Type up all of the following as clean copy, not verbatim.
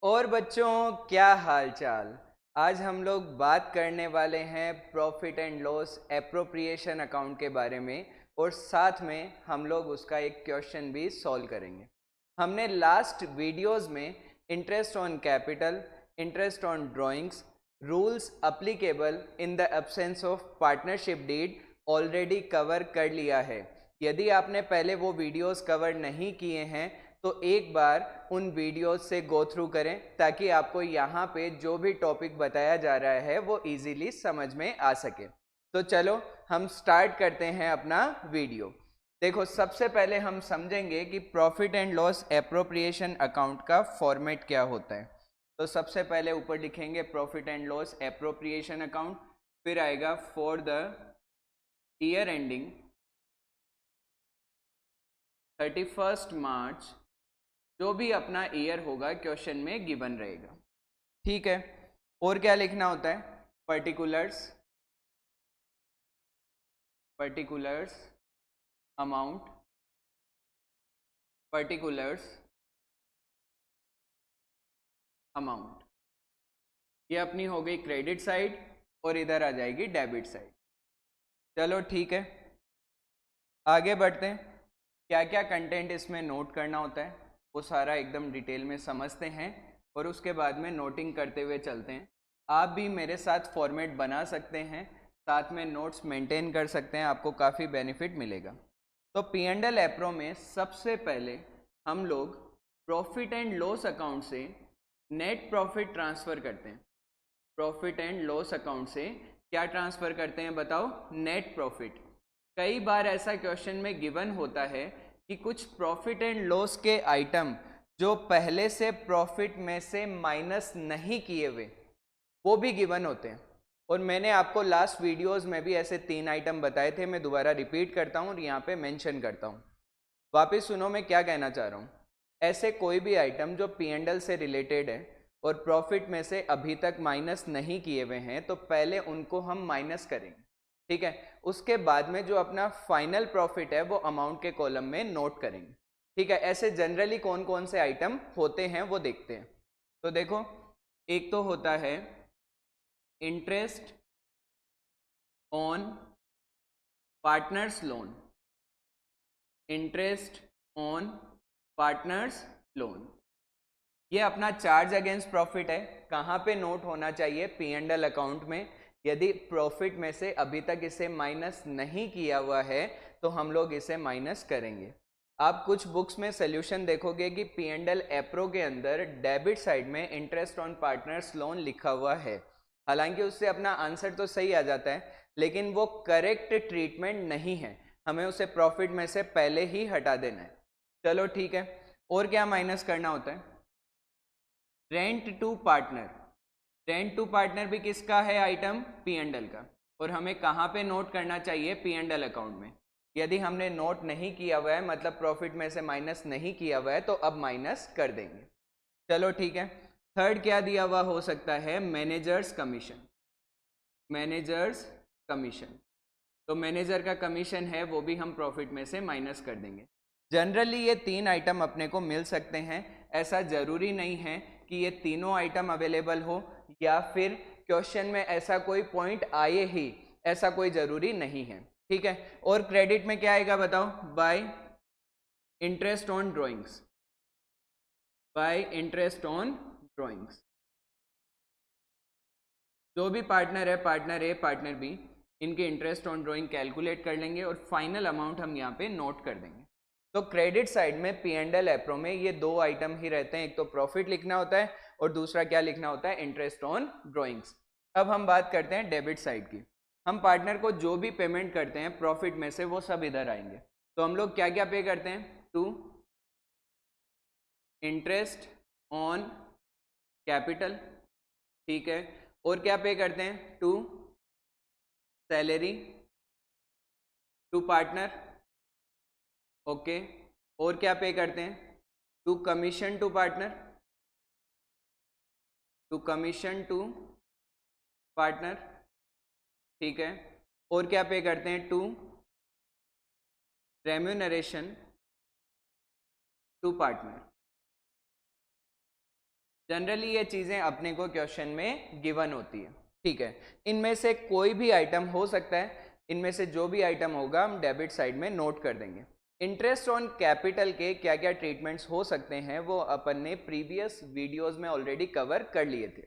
और बच्चों, क्या हाल चाल। आज हम लोग बात करने वाले हैं profit and loss appropriation account के बारे में, और साथ में हम लोग उसका एक क्वेश्चन भी सॉल्व करेंगे। हमने लास्ट वीडियोस में interest on capital, interest on drawings, rules applicable in the absence of partnership deed already cover कर लिया है। यदि आपने पहले वो वीडियोस कवर नहीं किए हैं तो एक बार उन वीडियोस से गो थ्रू करें, ताकि आपको यहाँ पे जो भी टॉपिक बताया जा रहा है वो इजीली समझ में आ सके। तो चलो हम स्टार्ट करते हैं अपना वीडियो। देखो, सबसे पहले हम समझेंगे कि profit and loss appropriation account का फॉर्मेट क्या होता है। तो सबसे पहले ऊपर लिखेंगे profit and loss appropriation account, फिर आएगा फॉर द ईयर एंडिंग 31 मार्च, जो भी अपना ईयर होगा क्वेश्चन में गिवन रहेगा। ठीक है, और क्या लिखना होता है? Particulars amount, particulars amount. ये अपनी हो गई क्रेडिट साइड, और इधर आ जाएगी डेबिट साइड। चलो ठीक है, आगे बढ़ते हैं। क्या क्या कंटेंट इसमें नोट करना होता है वो सारा एकदम डिटेल में समझते हैं, और उसके बाद में नोटिंग करते हुए चलते हैं। आप भी मेरे साथ फॉर्मेट बना सकते हैं, साथ में नोट्स मेंटेन कर सकते हैं, आपको काफ़ी बेनिफिट मिलेगा। तो पी एंड एल एप्रो में सबसे पहले हम लोग प्रॉफिट एंड लॉस अकाउंट से नेट प्रॉफिट ट्रांसफ़र करते हैं। प्रॉफिट एंड लॉस अकाउंट से क्या ट्रांसफ़र करते हैं बताओ? Net profit. कई बार ऐसा क्वेश्चन में गिवन होता है कि कुछ प्रॉफिट एंड लॉस के आइटम जो पहले से प्रॉफिट में से माइनस नहीं किए हुए वो भी गिवन होते हैं। और मैंने आपको लास्ट वीडियोस में भी ऐसे 3 आइटम बताए थे, मैं दोबारा रिपीट करता हूँ और यहाँ पे मेंशन करता हूँ। वापस सुनो मैं क्या कहना चाह रहा हूँ। ऐसे कोई भी आइटम जो पी एंड एल से रिलेटेड है और प्रॉफिट में से अभी तक माइनस नहीं किए हुए हैं, तो पहले उनको हम माइनस करेंगे। ठीक है, उसके बाद में जो अपना फाइनल प्रॉफिट है वो अमाउंट के कॉलम में नोट करेंगे। ठीक है, ऐसे जनरली कौन कौन से आइटम होते हैं वो देखते हैं। तो देखो, एक तो होता है interest on partner's loan. Interest on partner's loan, ये अपना चार्ज अगेंस्ट प्रॉफिट है। कहाँ पे नोट होना चाहिए? पी एंड एल अकाउंट में। यदि प्रॉफिट में से अभी तक इसे माइनस नहीं किया हुआ है तो हम लोग इसे माइनस करेंगे। आप कुछ बुक्स में सोल्यूशन देखोगे कि पी एंड एल एप्रो के अंदर डेबिट साइड में इंटरेस्ट ऑन पार्टनर्स लोन लिखा हुआ है। हालांकि उससे अपना आंसर तो सही आ जाता है, लेकिन वो करेक्ट ट्रीटमेंट नहीं है, हमें उसे प्रॉफिट में से पहले ही हटा देना है। चलो ठीक है, और क्या माइनस करना होता है? Rent to partner. Rent to partner भी किसका है आइटम? पी एंड एल का। और हमें कहाँ पे नोट करना चाहिए? पी एंड एल अकाउंट में। यदि हमने नोट नहीं किया हुआ है, मतलब प्रॉफिट में से माइनस नहीं किया हुआ है, तो अब माइनस कर देंगे। चलो ठीक है, थर्ड क्या दिया हुआ हो सकता है? Managers commission. मैनेजर्स कमीशन, तो मैनेजर का कमीशन है वो भी हम प्रॉफिट में से माइनस कर देंगे। जनरली ये 3 आइटम अपने को मिल सकते हैं, ऐसा ज़रूरी नहीं है कि ये तीनों आइटम अवेलेबल हो, या फिर क्वेश्चन में ऐसा कोई पॉइंट आए ही, ऐसा कोई ज़रूरी नहीं है। ठीक है, और क्रेडिट में क्या आएगा बताओ? Bye interest on drawings. Bye interest on drawings. जो भी पार्टनर है, पार्टनर ए पार्टनर बी, इनके इंटरेस्ट ऑन ड्राइंग कैलकुलेट कर लेंगे और फाइनल अमाउंट हम यहाँ पे नोट कर देंगे। तो क्रेडिट साइड में पी एंड एल एप्रो में ये 2 आइटम ही रहते हैं, एक तो प्रॉफिट लिखना होता है और दूसरा क्या लिखना होता है? Interest on drawings. अब हम बात करते हैं डेबिट साइड की। हम पार्टनर को जो भी पेमेंट करते हैं प्रॉफिट में से वो सब इधर आएंगे। तो हम लोग क्या क्या पे करते हैं? To interest on capital. ठीक है, और क्या पे करते हैं? To salary to partner. Okay, और क्या पे करते हैं? To commission to partner. To commission to partner. ठीक है, और क्या पे करते हैं? To remuneration to partner. Generally ये चीज़ें अपने को क्वेश्चन में गिवन होती है, ठीक है। इनमें से कोई भी आइटम हो सकता है, इनमें से जो भी आइटम होगा हम डेबिट साइड में नोट कर देंगे। इंटरेस्ट ऑन कैपिटल के क्या क्या ट्रीटमेंट्स हो सकते हैं वो अपन ने प्रीवियस वीडियोस में ऑलरेडी कवर कर लिए थे,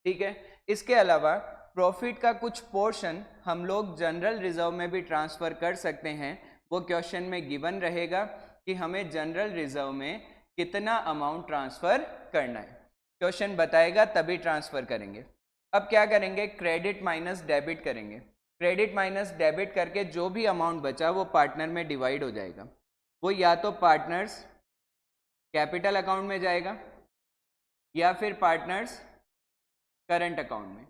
ठीक है। इसके अलावा प्रॉफिट का कुछ पोर्शन हम लोग जनरल रिजर्व में भी ट्रांसफ़र कर सकते हैं। वो क्वेश्चन में गिवन रहेगा कि हमें जनरल रिजर्व में कितना अमाउंट ट्रांसफ़र करना है, क्वेश्चन बताएगा तभी ट्रांसफ़र करेंगे। अब क्या करेंगे, क्रेडिट माइनस डेबिट करेंगे। क्रेडिट माइनस डेबिट करके जो भी अमाउंट बचा वो पार्टनर में डिवाइड हो जाएगा। वो या तो पार्टनर्स कैपिटल अकाउंट में जाएगा या फिर पार्टनर्स करंट अकाउंट में।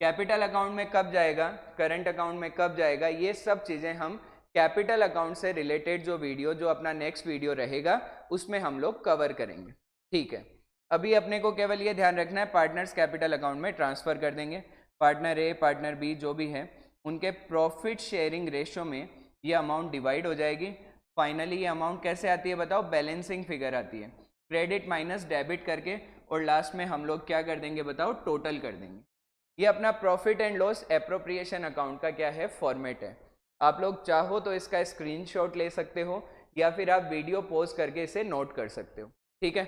कैपिटल अकाउंट में कब जाएगा, करंट अकाउंट में कब जाएगा, ये सब चीज़ें हम कैपिटल अकाउंट से रिलेटेड जो वीडियो, जो अपना नेक्स्ट वीडियो रहेगा उसमें हम लोग कवर करेंगे, ठीक है। अभी अपने को केवल ये ध्यान रखना है पार्टनर्स कैपिटल अकाउंट में ट्रांसफ़र कर देंगे। पार्टनर ए पार्टनर बी जो भी है उनके प्रॉफिट शेयरिंग रेशो में ये अमाउंट डिवाइड हो जाएगी। फाइनली ये अमाउंट कैसे आती है बताओ, बैलेंसिंग फिगर आती है, क्रेडिट माइनस डेबिट करके, और लास्ट में हम लोग क्या कर देंगे बताओ, टोटल कर देंगे। ये अपना profit and loss appropriation account का क्या है, फॉर्मेट है। आप लोग चाहो तो इसका स्क्रीनशॉट ले सकते हो या फिर आप वीडियो पॉज करके इसे नोट कर सकते हो, ठीक है।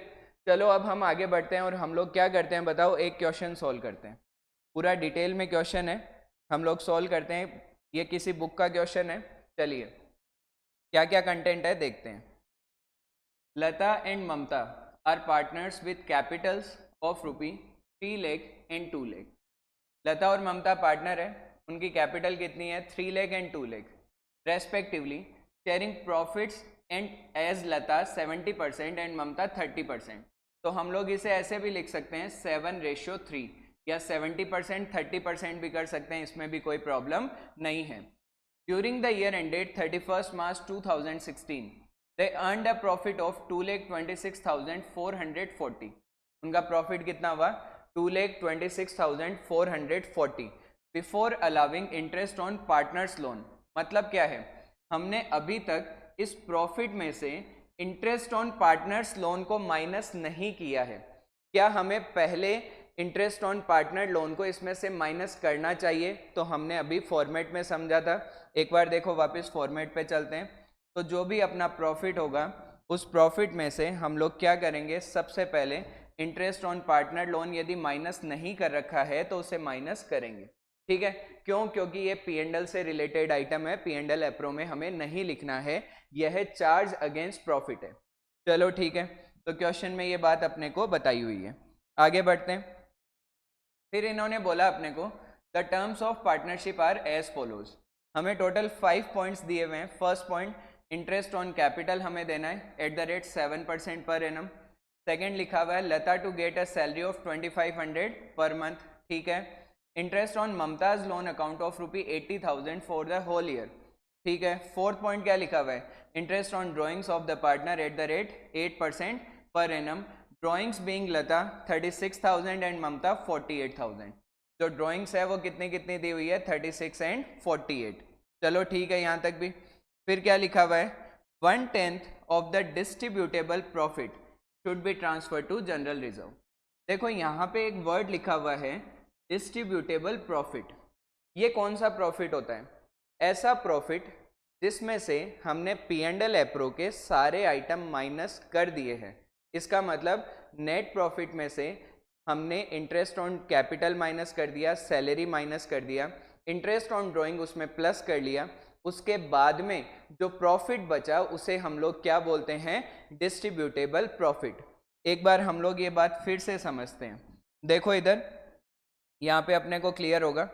चलो अब हम आगे बढ़ते हैं और हम लोग क्या करते हैं बताओ, एक क्वेश्चन सॉल्व करते हैं। पूरा डिटेल में क्वेश्चन है, हम लोग सॉल्व करते हैं। ये किसी बुक का क्वेश्चन है, चलिए क्या क्या कंटेंट है देखते हैं। Lata and Mamata are partners with capitals of ₹3 lakh and 2 lakh. Lata और ममता पार्टनर है, उनकी कैपिटल कितनी है, 3 lakh and 2 lakh respectively, sharing profits and as Lata 70% and Mamata 30%। तो हम लोग इसे ऐसे भी लिख सकते हैं 7:3 या 70% 30% भी कर सकते हैं, इसमें भी कोई प्रॉब्लम नहीं है। During the year ended 31 March 2016 they earned a profit of 2,26,440। उनका प्रॉफिट कितना हुआ, 2,26,440 before allowing interest on partner's loan. मतलब क्या है, हमने अभी तक इस प्रॉफिट में से इंटरेस्ट ऑन पार्टनर्स लोन को माइनस नहीं किया है। क्या हमें पहले इंटरेस्ट ऑन पार्टनर लोन को इसमें से माइनस करना चाहिए? तो हमने अभी फॉर्मेट में समझा था, एक बार देखो वापस फॉर्मेट पे चलते हैं। तो जो भी अपना प्रॉफिट होगा उस प्रॉफिट में से हम लोग क्या करेंगे, सबसे पहले इंटरेस्ट ऑन पार्टनर लोन यदि माइनस नहीं कर रखा है तो उसे माइनस करेंगे, ठीक है। क्यों, क्योंकि ये P&L से रिलेटेड आइटम है, P&L एप्रो में हमें नहीं लिखना है, यह चार्ज अगेंस्ट प्रॉफिट है। चलो ठीक है, तो क्वेश्चन में ये बात अपने को बताई हुई है। आगे बढ़ते हैं। फिर इन्होंने बोला अपने को the terms of partnership are as follows. हमें टोटल 5 पॉइंट्स दिए हुए हैं। First point, interest on capital हमें देना है @7% पर एनम। सेकेंड लिखा हुआ है Lata to get a salary of 2500 per month, ठीक है। Interest on Mamata's loan account of ₹80,000 for the whole year, ठीक है। फोर्थ पॉइंट क्या लिखा हुआ है, interest on drawings of the partner @8% per annum. Drawings being Lata 36,000 and Mamata 48,000। जो ड्रॉइंग्स है वो कितनी कितनी दी हुई है, 36 एंड 48। चलो ठीक है यहाँ तक भी। फिर क्या लिखा हुआ है, 1/10 of the distributable profit should be transfer to general reserve. देखो यहाँ पे एक वर्ड लिखा हुआ है डिस्ट्रीब्यूटेबल प्रॉफिट। ये कौन सा प्रॉफिट होता है, ऐसा प्रॉफिट जिसमें से हमने P&L एप्रो के सारे आइटम माइनस कर दिए हैं। इसका मतलब नेट प्रॉफिट में से हमने इंटरेस्ट ऑन कैपिटल माइनस कर दिया, सैलरी माइनस कर दिया, इंटरेस्ट ऑन ड्राइंग उसमें प्लस कर लिया, उसके बाद में जो प्रॉफिट बचा उसे हम लोग क्या बोलते हैं, डिस्ट्रीब्यूटेबल प्रॉफिट। एक बार हम लोग ये बात फिर से समझते हैं। देखो इधर यहाँ पे अपने को क्लियर होगा,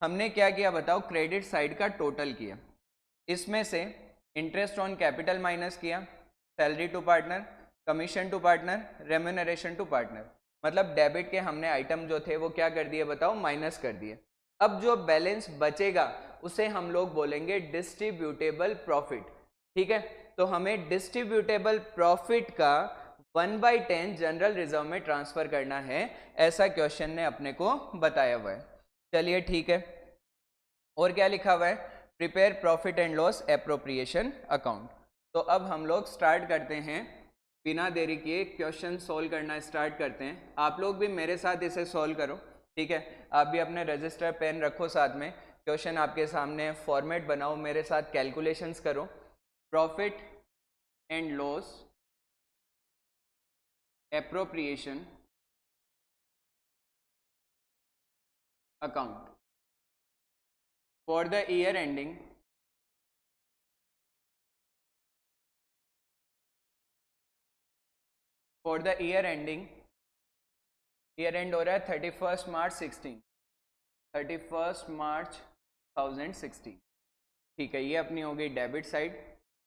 हमने क्या किया बताओ, क्रेडिट साइड का टोटल किया, इसमें से इंटरेस्ट ऑन कैपिटल माइनस किया, salary to partner, commission to partner, remuneration to partner. मतलब डेबिट के हमने आइटम जो थे वो क्या कर दिए बताओ, माइनस कर दिए। अब जो बैलेंस बचेगा उसे हम लोग बोलेंगे डिस्ट्रीब्यूटेबल प्रॉफिट, ठीक है। तो हमें डिस्ट्रीब्यूटेबल प्रॉफिट का 1/10 जनरल रिजर्व में ट्रांसफर करना है, ऐसा क्वेश्चन ने अपने को बताया हुआ है। चलिए ठीक है, और क्या लिखा हुआ है, prepare profit and loss appropriation account. तो अब हम लोग स्टार्ट करते हैं बिना देरी किए क्वेश्चन सोल्व करना स्टार्ट करते हैं। आप लोग भी मेरे साथ इसे सोल्व करो, ठीक है। आप भी अपने रजिस्टर पेन रखो साथ में, क्वेश्चन आपके सामने, फॉर्मेट बनाओ, मेरे साथ कैलकुलेशंस करो। Profit and loss appropriation account for the year ending year and हो रहा है 31 मार्च 2016, ठीक है। ये अपनी हो गई डेबिट साइड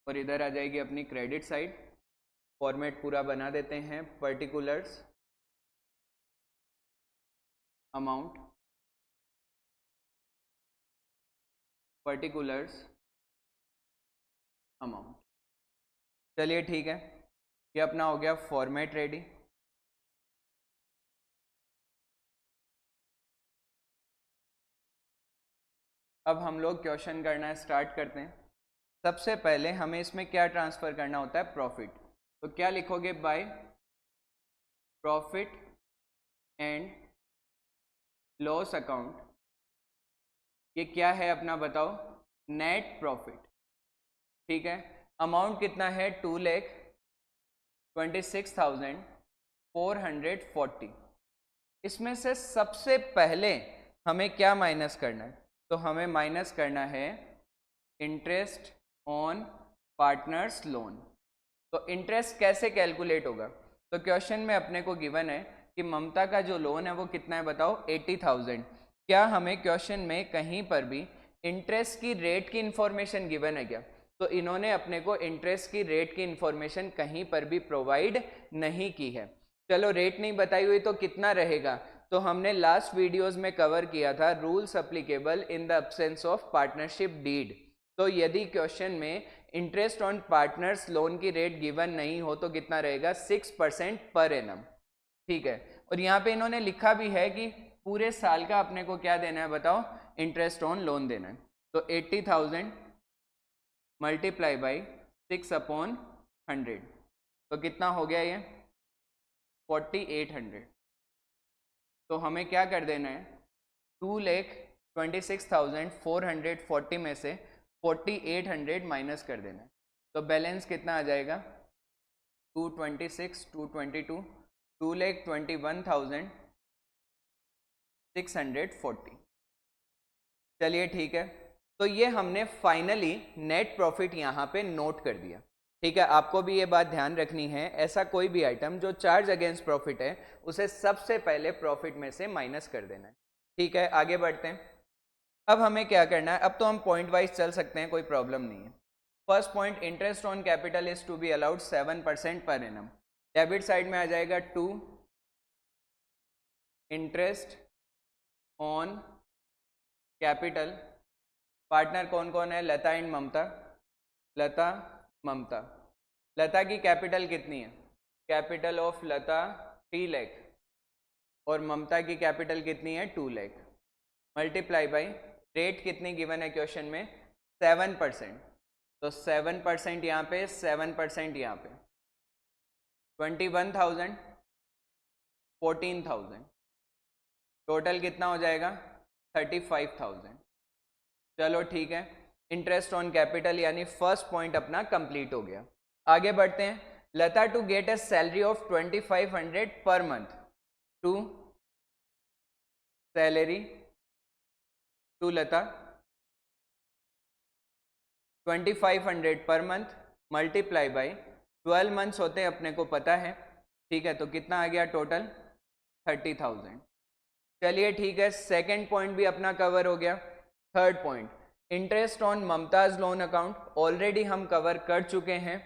और इधर आ जाएगी अपनी क्रेडिट साइड। फॉर्मेट पूरा बना देते हैं। पर्टिकुलर्स अमाउंट, चलिए ठीक है, ये अपना हो गया फॉर्मेट रेडी। अब हम लोग क्वेश्चन करना स्टार्ट करते हैं। सबसे पहले हमें इसमें क्या ट्रांसफ़र करना होता है, प्रॉफिट। तो क्या लिखोगे, by profit and loss account. ये क्या है अपना, बताओ, नेट प्रॉफिट, ठीक है। अमाउंट कितना है, 2,26,440। इसमें से सबसे पहले हमें क्या माइनस करना है, तो हमें माइनस करना है इंटरेस्ट ऑन पार्टनर्स लोन। तो इंटरेस्ट कैसे कैलकुलेट होगा, तो क्वेश्चन में अपने को गिवन है कि ममता का जो लोन है वो कितना है, बताओ, 80,000। क्या हमें क्वेश्चन में कहीं पर भी इंटरेस्ट की रेट की इंफॉर्मेशन गिवन है क्या, तो इन्होंने अपने को इंटरेस्ट की रेट की इंफॉर्मेशन कहीं पर भी प्रोवाइड नहीं की है। चलो रेट नहीं बताई हुई तो कितना रहेगा, तो हमने लास्ट वीडियोस में कवर किया था rules applicable in the absence of partnership deed. तो यदि क्वेश्चन में इंटरेस्ट ऑन पार्टनर्स लोन की रेट गिवन नहीं हो तो कितना रहेगा, 6% पर एनम, ठीक है। और यहाँ पे इन्होंने लिखा भी है कि पूरे साल का अपने को क्या देना है, बताओ, इंटरेस्ट ऑन लोन देना है। तो 80,000 मल्टीप्लाई बाई 6/100, तो कितना हो गया ये, 4800। तो हमें क्या कर देना है, 2,26,440 में से 4800 माइनस कर देना है। तो बैलेंस कितना आ जाएगा, 226, 222, 2,21,640। चलिए ठीक है, तो ये हमने फाइनली नेट प्रॉफिट यहाँ पे नोट कर दिया, ठीक है। आपको भी ये बात ध्यान रखनी है, ऐसा कोई भी आइटम जो चार्ज अगेंस्ट प्रॉफिट है उसे सबसे पहले प्रॉफिट में से माइनस कर देना है, ठीक है। आगे बढ़ते हैं। अब हमें क्या करना है, अब तो हम पॉइंट वाइज चल सकते हैं, कोई प्रॉब्लम नहीं है। First point, interest on capital is to be allowed 7% per annum. Debit side में आ जाएगा 2 इंटरेस्ट ऑन कैपिटल। पार्टनर कौन कौन है, लता एंड ममता, लता की कैपिटल कितनी है, कैपिटल ऑफ लता 3 लाख और ममता की कैपिटल कितनी है, 2 लाख, मल्टीप्लाई बाई रेट कितनी गिवन है क्वेश्चन में, 7%। तो 7% यहाँ पे, 7% यहाँ पे, 21,000, 14,000, टोटल कितना हो जाएगा, 35,000। चलो ठीक है, इंटरेस्ट ऑन कैपिटल यानी फर्स्ट पॉइंट अपना कंप्लीट हो गया। आगे बढ़ते हैं। Lata to get a salary of 2,500 per month, to salary to Lata 2,500 per month multiply by 12 months होते हैं अपने को पता है, ठीक है। तो कितना आ गया टोटल, 30,000। चलिए ठीक है, सेकंड पॉइंट भी अपना कवर हो गया। Third point, interest on Mamata's loan account, already हम कवर कर चुके हैं।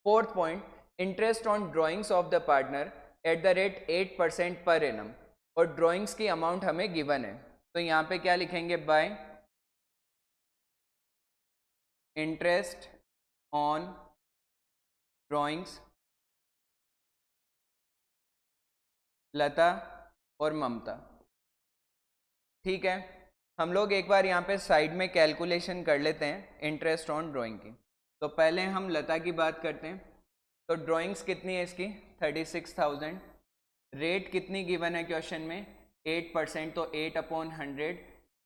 Fourth point, interest on drawings of the partner at the rate 8% per annum, और ड्राइंग्स की अमाउंट हमें गिवन है, तो यहाँ पे क्या लिखेंगे, बाय इंटरेस्ट ऑन ड्राइंग्स लता और ममता, ठीक है। हम लोग एक बार यहाँ पे साइड में कैलकुलेशन कर लेते हैं इंटरेस्ट ऑन ड्राइंग की। तो पहले हम लता की बात करते हैं। तो ड्राइंग्स कितनी है इसकी 36,000। रेट कितनी गिवन है क्वेश्चन में 8%, तो 8/100।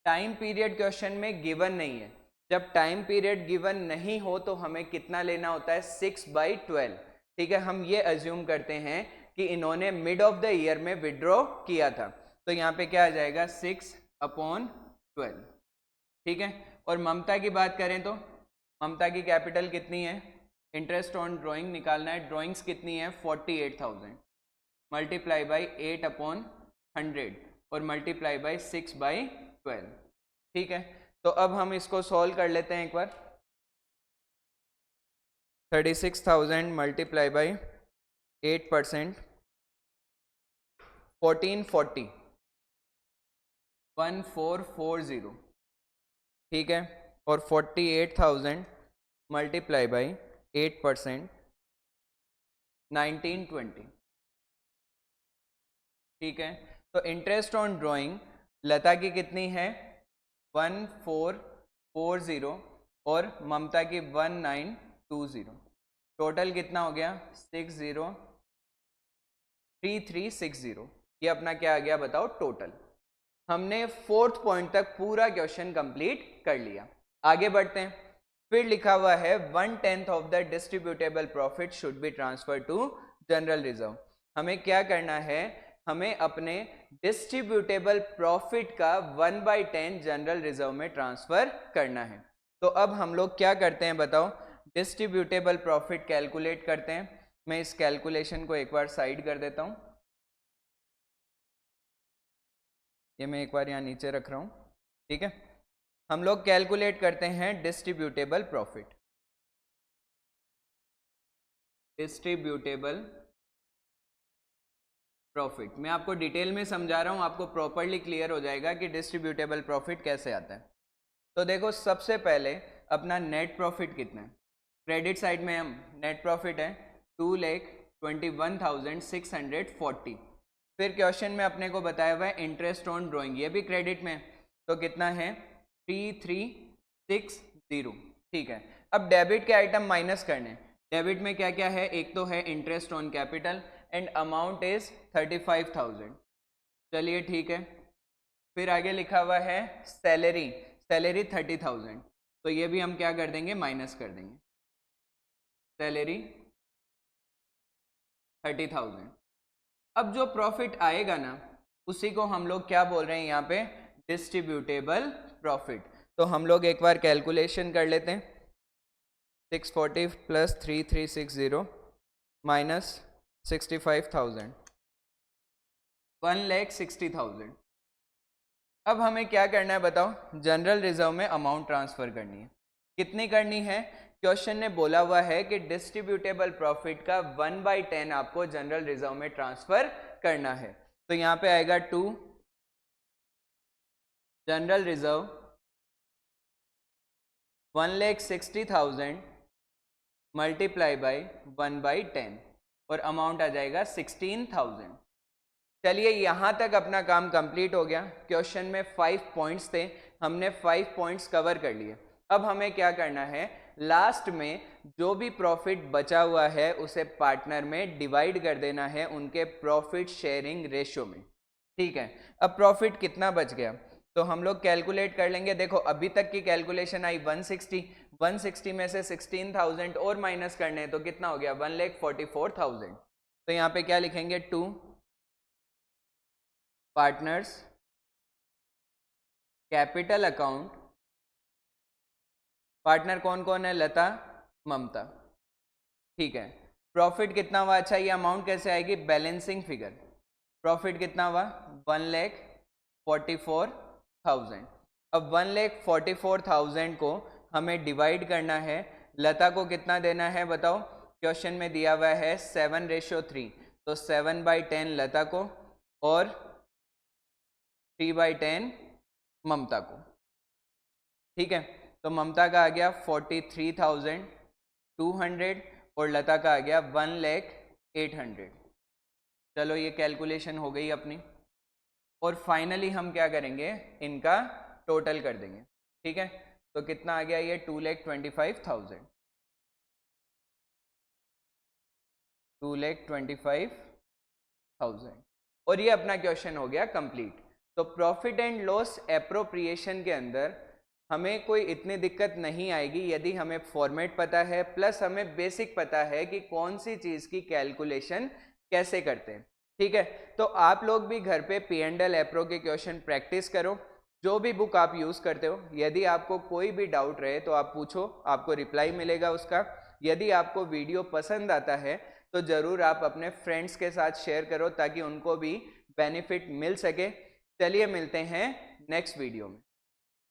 टाइम पीरियड क्वेश्चन में गिवन नहीं है। जब टाइम पीरियड गिवन नहीं हो तो हमें कितना लेना होता है 6/12। ठीक है, हम ये अज्यूम करते हैं कि इन्होंने मिड ऑफ द ईयर में विड्रॉ किया था, तो यहाँ पे क्या आ जाएगा 6/12। ठीक है, और ममता की बात करें तो ममता की कैपिटल कितनी है, इंटरेस्ट ऑन ड्राइंग निकालना है। ड्राइंग्स कितनी है 48,000, मल्टीप्लाई बाई 8/100 और मल्टीप्लाई बाई 6/12। ठीक है, तो अब हम इसको सॉल्व कर लेते हैं एक बार। 36,000 मल्टीप्लाई बाई 8%, 1440, 1440। ठीक है, और 48,000 मल्टीप्लाई बाई 8%, 1920। ठीक है, तो इंटरेस्ट ऑन ड्राइंग लता की कितनी है 1440 और ममता की 1920। टोटल कितना हो गया 3360। ये अपना क्या आ गया बताओ टोटल। हमने 4th पॉइंट तक पूरा क्वेश्चन कंप्लीट कर लिया। आगे बढ़ते हैं। फिर लिखा हुआ है 1/10 of the distributable profit should be transfer to general reserve. हमें क्या करना है, हमें अपने डिस्ट्रीब्यूटेबल प्रॉफिट का 1/10 जनरल रिजर्व में ट्रांसफर करना है। तो अब हम लोग क्या करते हैं बताओ, डिस्ट्रीब्यूटेबल प्रॉफिट कैलकुलेट करते हैं। मैं इस कैलकुलेशन को एक बार साइड कर देता हूं, ये मैं एक बार यहाँ नीचे रख रहा हूं। ठीक है, हम लोग कैलकुलेट करते हैं डिस्ट्रीब्यूटेबल प्रॉफिट। डिस्ट्रीब्यूटेबल प्रॉफिट मैं आपको डिटेल में समझा रहा हूं, आपको प्रॉपरली क्लियर हो जाएगा कि डिस्ट्रीब्यूटेबल प्रॉफिट कैसे आता है। तो देखो सबसे पहले अपना नेट प्रॉफिट कितना है। क्रेडिट साइड में हम नेट प्रॉफिट है 2,21,640। फिर क्वेश्चन में अपने को बताया हुआ है इंटरेस्ट ऑन ड्राइंग, ये भी क्रेडिट में, तो कितना है 3360। ठीक है, अब डेबिट के आइटम माइनस करने। डेबिट में क्या क्या है, एक तो है interest on capital and amount is 35,000। चलिए ठीक है, फिर आगे लिखा हुआ है सैलरी, सैलरी 30,000, तो ये भी हम क्या कर देंगे माइनस कर देंगे, सैलरी 30,000। अब जो प्रॉफिट आएगा ना उसी को हम लोग क्या बोल रहे हैं यहाँ पे डिस्ट्रीब्यूटेबल प्रॉफिट। तो हम लोग एक बार कैलकुलेशन कर लेते हैं। 640 प्लस 3360 माइनस 65,000, 1,60,000। अब हमें क्या करना है बताओ, जनरल रिजर्व में अमाउंट ट्रांसफर करनी है। कितनी करनी है, क्वेश्चन ने बोला हुआ है कि डिस्ट्रीब्यूटेबल प्रॉफिट का 1/10 आपको जनरल रिजर्व में ट्रांसफर करना है। तो यहाँ पे आएगा 2 जनरल रिजर्व 1,60,000 मल्टीप्लाई बाई 1/10 और अमाउंट आ जाएगा 16,000। चलिए यहाँ तक अपना काम कंप्लीट हो गया। क्वेश्चन में 5 पॉइंट्स थे, हमने 5 पॉइंट्स कवर कर लिए। अब हमें क्या करना है, लास्ट में जो भी प्रॉफिट बचा हुआ है उसे पार्टनर में डिवाइड कर देना है उनके प्रॉफिट शेयरिंग रेशियो में। ठीक है, अब प्रॉफिट कितना बच गया तो हम लोग कैलकुलेट कर लेंगे। देखो अभी तक की कैलकुलेशन आई 160 में से 16,000 और माइनस करने हैं तो कितना हो गया 1,44,000। तो यहाँ पे क्या लिखेंगे 2 पार्टनर्स कैपिटल अकाउंट। पार्टनर कौन कौन है, लता ममता। ठीक है, प्रॉफिट कितना हुआ, अच्छा ये अमाउंट कैसे आएगी, बैलेंसिंग फिगर। प्रॉफिट कितना हुआ 1,44,000। अब 1,44,000 को हमें डिवाइड करना है, लता को कितना देना है बताओ, क्वेश्चन में दिया हुआ है 7:3, तो 7/10 लता को और 3/10 ममता को। ठीक है, तो ममता का आ गया 43,200 और लता का आ गया 1,08,000। चलो ये कैलकुलेशन हो गई अपनी, और फाइनली हम क्या करेंगे इनका टोटल कर देंगे। ठीक है, तो कितना आ गया ये 2,25,000। 2,25,000 और ये अपना क्वेश्चन हो गया कंप्लीट। तो प्रॉफिट एंड लॉस एप्रोप्रिएशन के अंदर हमें कोई इतनी दिक्कत नहीं आएगी यदि हमें फॉर्मेट पता है, प्लस हमें बेसिक पता है कि कौन सी चीज़ की कैलकुलेशन कैसे करते हैं। ठीक है, तो आप लोग भी घर पे P&L एप्रो के क्वेश्चन प्रैक्टिस करो, जो भी बुक आप यूज़ करते हो। यदि आपको कोई भी डाउट रहे तो आप पूछो, आपको रिप्लाई मिलेगा उसका। यदि आपको वीडियो पसंद आता है तो ज़रूर आप अपने फ्रेंड्स के साथ शेयर करो ताकि उनको भी बेनिफिट मिल सके। चलिए मिलते हैं नेक्स्ट वीडियो में।